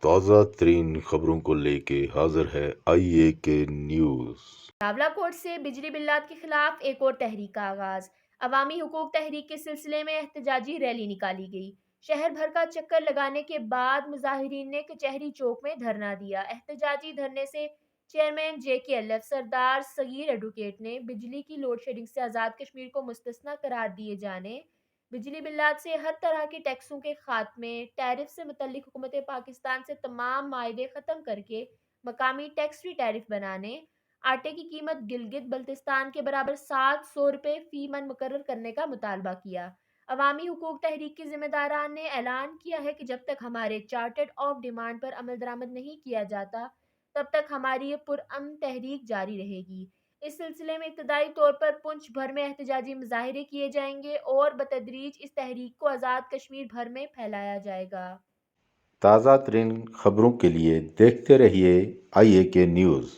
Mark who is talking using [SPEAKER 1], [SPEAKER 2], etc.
[SPEAKER 1] تازہ ترین خبروں کو لے کے حاضر ہے آئی اے کے نیوز۔
[SPEAKER 2] راولاکوٹ سے بجلی بلات کے خلاف ایک اور تحریک کا آغاز۔ عوامی حقوق تحریک کے سلسلے میں احتجاجی ریلی نکالی گئی۔ شہر بھر کا چکر لگانے کے بعد مظاہرین نے کچہری چوک میں دھرنا دیا۔ احتجاجی دھرنے سے چیئرمین جے کے ایل ایف سردار صغیر ایڈوکیٹ نے بجلی کی لوڈ شیڈنگ سے آزاد کشمیر کو مستثنی قرار دیے جانے، بجلی بلات سے ہر طرح کے ٹیکسوں کے خاتمے، ٹیرف سے متعلق حکومت پاکستان سے تمام معاہدے ختم کر کے مقامی ٹیکس فری ٹیرف بنانے، آٹے کی قیمت گلگت بلتستان کے برابر 700 روپے فی من مقرر کرنے کا مطالبہ کیا۔ عوامی حقوق تحریک کے ذمہ داران نے اعلان کیا ہے کہ جب تک ہمارے چارٹرڈ آف ڈیمانڈ پر عمل درآمد نہیں کیا جاتا تب تک ہماری یہ پرامن تحریک جاری رہے گی۔ اس سلسلے میں ابتدائی طور پر پنچ بھر میں احتجاجی مظاہرے کیے جائیں گے اور بتدریج اس تحریک کو آزاد کشمیر بھر میں پھیلایا جائے گا۔
[SPEAKER 1] تازہ ترین خبروں کے لیے دیکھتے رہیے آئی اے کے نیوز۔